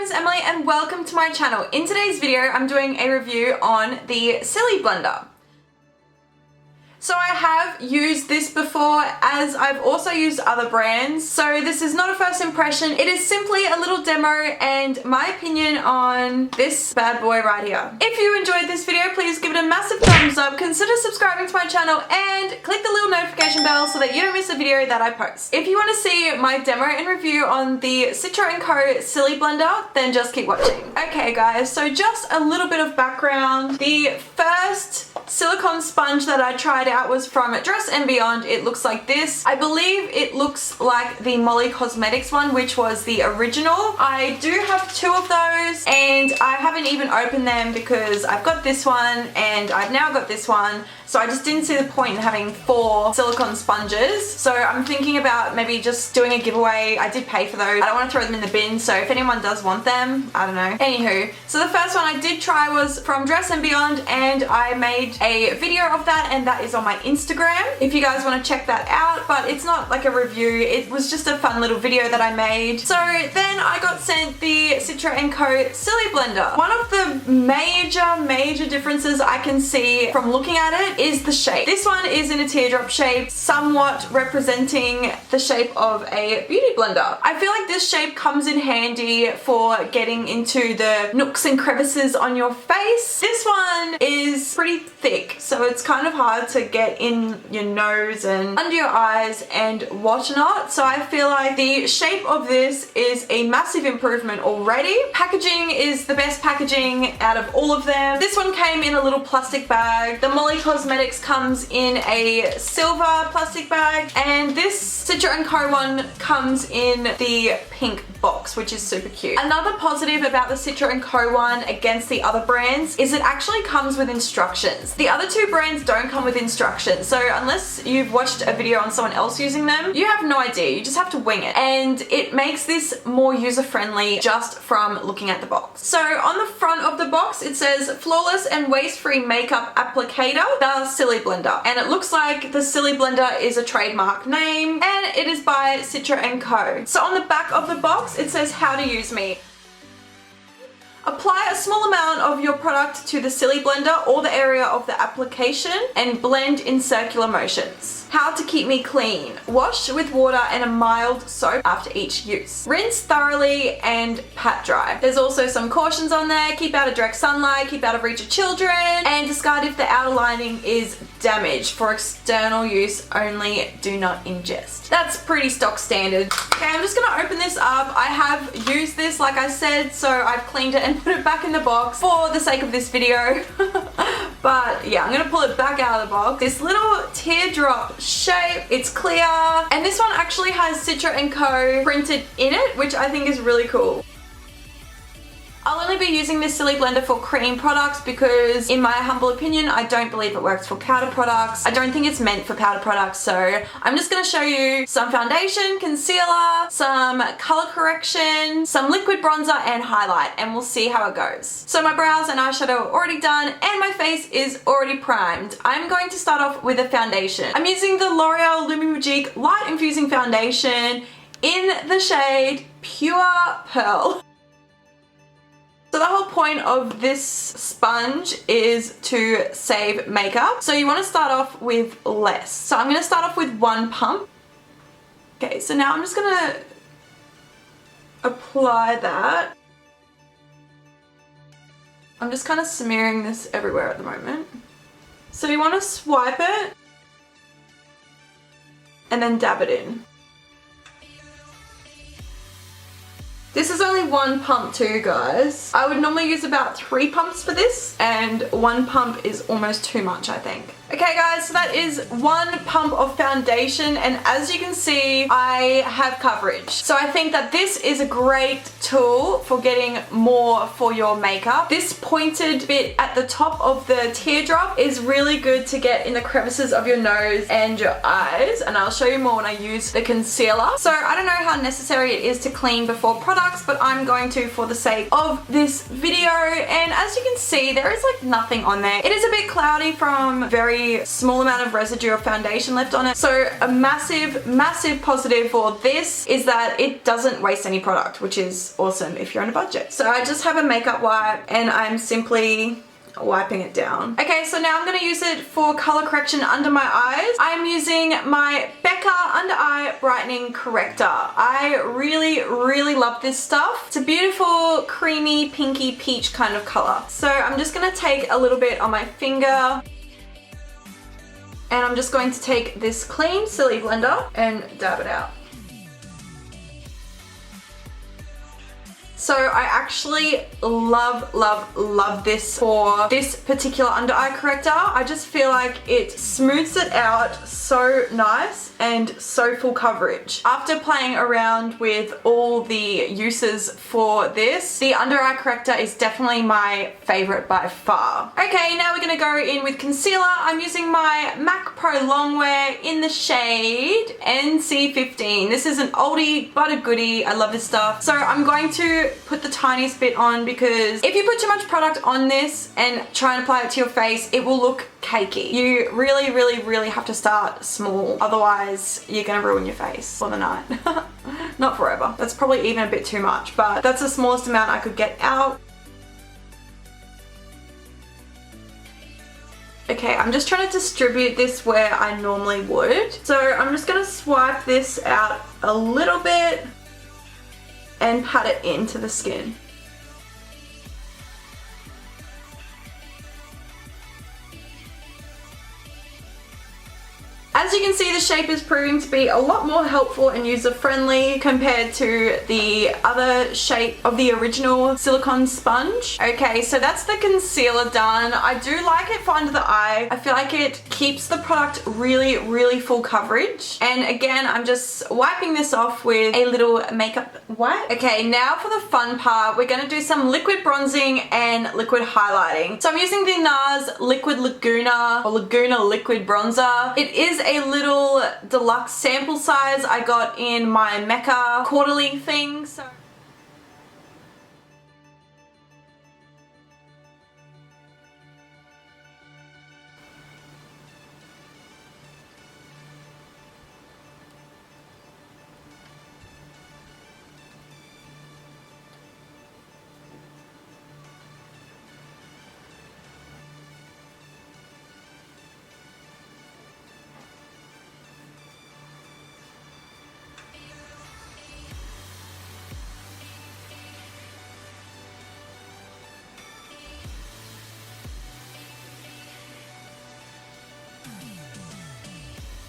name is Emily and welcome to my channel. In today's video, I'm doing a review on the Siliblender. So I have used this before, as I've also used other brands. So this is not a first impression. It is simply a little demo and my opinion on this bad boy right here. If you enjoyed this video, please give it a massive thumbs up, consider subscribing to my channel and click the little notification bell so that you don't miss a video that I post. If you want to see my demo and review on the Citra&co Siliblender, then just keep watching. Okay guys, so just a little bit of background. The first silicone sponge that I tried out was from Dress & Beyond. It looks like this. I believe it looks like the Molly Cosmetics one, which was the original. I do have two of those and I haven't even opened them because I've got this one and I've now got this one. So I just didn't see the point in having 4 silicone sponges. So I'm thinking about maybe just doing a giveaway. I did pay for those. I don't want to throw them in the bin, so if anyone does want them, I don't know. Anywho, so the first one I did try was from Dress & Beyond and I made a video of that and that is on my Instagram if you guys want to check that out, but it's not like a review. It was just a fun little video that I made. So then I got sent the Citra&co Siliblender. One of the major differences I can see from looking at it is the shape. This one is in a teardrop shape, somewhat representing the shape of a beauty blender. I feel like this shape comes in handy for getting into the nooks and crevices on your face. This one is pretty thick, so it's kind of hard to get in your nose and under your eyes and whatnot. So I feel like the shape of this is a massive improvement already. Packaging is the best packaging out of all of them. This one came in a little plastic bag. The Molly Cosmetics comes in a silver plastic bag and this Citra&co one comes in the pink box, which is super cute. Another positive about the Citra&co one against the other brands is it actually comes with instructions. The other two brands don't come with instructions, so unless you've watched a video on someone else using them, you have no idea. You just have to wing it, and it makes this more user-friendly just from looking at the box. So on the front of the box it says flawless and waste-free makeup applicator, the Siliblender, and it looks like the Siliblender is a trademark name and it is by Citra&co. So on the back of the box it says how to use me. Apply a small amount of your product to the Siliblender or the area of the application and blend in circular motions. How to keep me clean. Wash with water and a mild soap after each use. Rinse thoroughly and pat dry. There's also some cautions on there. Keep out of direct sunlight, keep out of reach of children, and discard if the outer lining is damaged. For external use only, do not ingest. That's pretty stock standard. Okay, I'm just gonna open this up. I have used this, like I said, so I've cleaned it and put it back in the box for the sake of this video. But yeah, I'm gonna pull it back out of the box. This little teardrop shape, it's clear, and this one actually has Citra&co printed in it, which I think is really cool. I'll only be using this Siliblender for cream products because, in my humble opinion, I don't believe it works for powder products. I don't think it's meant for powder products, so I'm just going to show you some foundation, concealer, some color correction, some liquid bronzer and highlight, and we'll see how it goes. So my brows and eyeshadow are already done and my face is already primed. I'm going to start off with a foundation. I'm using the L'Oreal Lumi Magique Light Infusing Foundation in the shade Pure Pearl. So the whole point of this sponge is to save makeup. So you want to start off with less. So I'm going to start off with 1 pump. Okay, so now I'm just going to apply that. I'm just kind of smearing this everywhere at the moment. So you want to swipe it and then dab it in. This is only 1 pump too, guys. I would normally use about 3 pumps for this, and 1 pump is almost too much, I think. Okay guys, so that is 1 pump of foundation, and as you can see, I have coverage. So I think that this is a great tool for getting more for your makeup. This pointed bit at the top of the teardrop is really good to get in the crevices of your nose and your eyes, and I'll show you more when I use the concealer. So I don't know how necessary it is to clean before products, but I'm going to for the sake of this video, and as you can see, there is like nothing on there. It is a bit cloudy from very very small amount of residue of foundation left on it. So a massive, massive positive for this is that it doesn't waste any product, which is awesome if you're on a budget. So I just have a makeup wipe and I'm simply wiping it down. Okay, so now I'm going to use it for color correction under my eyes. I'm using my Becca Under Eye Brightening Corrector. I really, really love this stuff. It's a beautiful, creamy, pinky peach kind of color. So I'm just going to take a little bit on my finger and I'm just going to take this clean Siliblender and dab it out. So I actually love, love, love this for this particular under eye corrector. I just feel like it smooths it out so nice and so full coverage. After playing around with all the uses for this, the under eye corrector is definitely my favorite by far. Okay, now we're gonna go in with concealer. I'm using my MAC Prolong wear in the shade NC15. This is an oldie but a goodie. I love this stuff. So I'm going to put the tiniest bit on because if you put too much product on this and try and apply it to your face, it will look cakey. You really, really, really have to start small. Otherwise, you're gonna ruin your face for the night. Not forever. That's probably even a bit too much, but that's the smallest amount I could get out. Okay, I'm just trying to distribute this where I normally would. So I'm just gonna swipe this out a little bit and pat it into the skin. As you can see, the shape is proving to be a lot more helpful and user-friendly compared to the other shape of the original silicone sponge. Okay, so that's the concealer done. I do like it for under the eye. I feel like it keeps the product really, really full coverage. And again, I'm just wiping this off with a little makeup wipe. Okay, now for the fun part, we're gonna do some liquid bronzing and liquid highlighting. So I'm using the Nars Liquid Laguna or Laguna Liquid Bronzer. It is a little deluxe sample size I got in my Mecca quarterly thing. So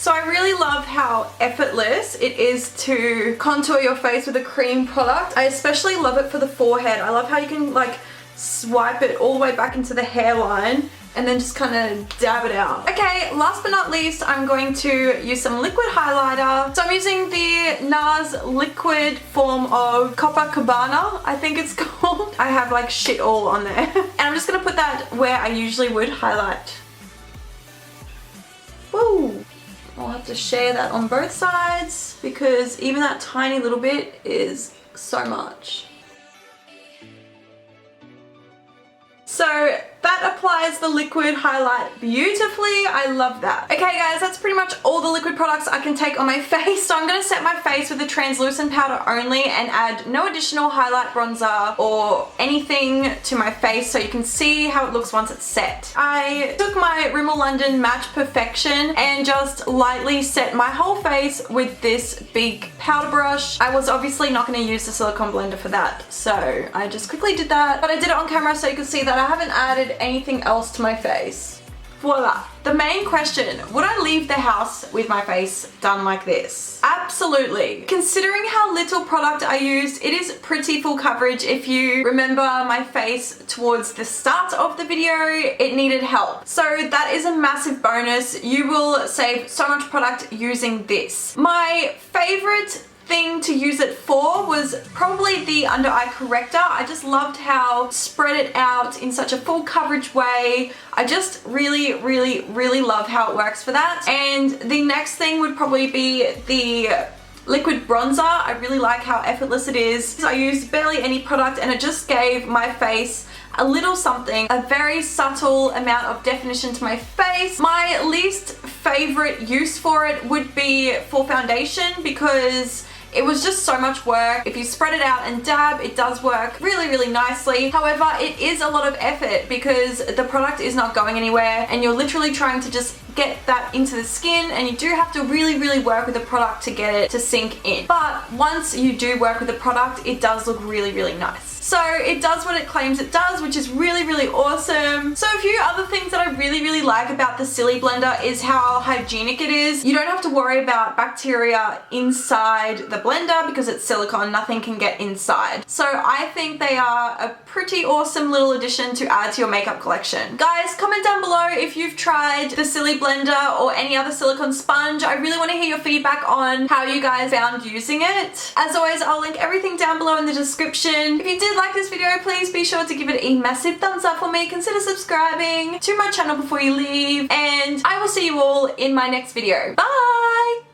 So I really love how effortless it is to contour your face with a cream product. I especially love it for the forehead. I love how you can like swipe it all the way back into the hairline and then just kind of dab it out. Okay, last but not least, I'm going to use some liquid highlighter. So I'm using the Nars liquid form of Copacabana, I think it's called. I have like shit all on there. And I'm just gonna put that where I usually would highlight. Woo! I'll have to share that on both sides because even that tiny little bit is so much. So that applies the liquid highlight beautifully. I love that. Okay guys, that's pretty much all the liquid products I can take on my face. So I'm going to set my face with a translucent powder only and add no additional highlight bronzer or anything to my face so you can see how it looks once it's set. I took my Rimmel London Match Perfection and just lightly set my whole face with this big powder brush. I was obviously not going to use the silicone blender for that, so I just quickly did that. But I did it on camera so you can see that I haven't added anything else to my face. Voila. The main question, would I leave the house with my face done like this? Absolutely. Considering how little product I used, it is pretty full coverage. If you remember my face towards the start of the video, it needed help. So that is a massive bonus. You will save so much product using this. My favorite thing to use it for was probably the under eye corrector. I just loved how spread it out in such a full coverage way. I just really, really, really love how it works for that. And the next thing would probably be the liquid bronzer. I really like how effortless it is. I used barely any product and it just gave my face a little something, a very subtle amount of definition to my face. My least favorite use for it would be for foundation because it was just so much work. If you spread it out and dab, it does work really, really nicely. However, it is a lot of effort because the product is not going anywhere and you're literally trying to just get that into the skin, and you do have to really, really work with the product to get it to sink in. But once you do work with the product, it does look really, really nice. So it does what it claims it does, which is really, really awesome. So a few other things that I really, really like about the Siliblender is how hygienic it is. You don't have to worry about bacteria inside the blender because it's silicone, nothing can get inside. So I think they are a pretty awesome little addition to add to your makeup collection. Guys, comment down below if you've tried the Siliblender or any other silicone sponge. I really want to hear your feedback on how you guys found using it. As always, I'll link everything down below in the description. If you did like this video, please be sure to give it a massive thumbs up for me. Consider subscribing to my channel before you leave, and I will see you all in my next video. Bye!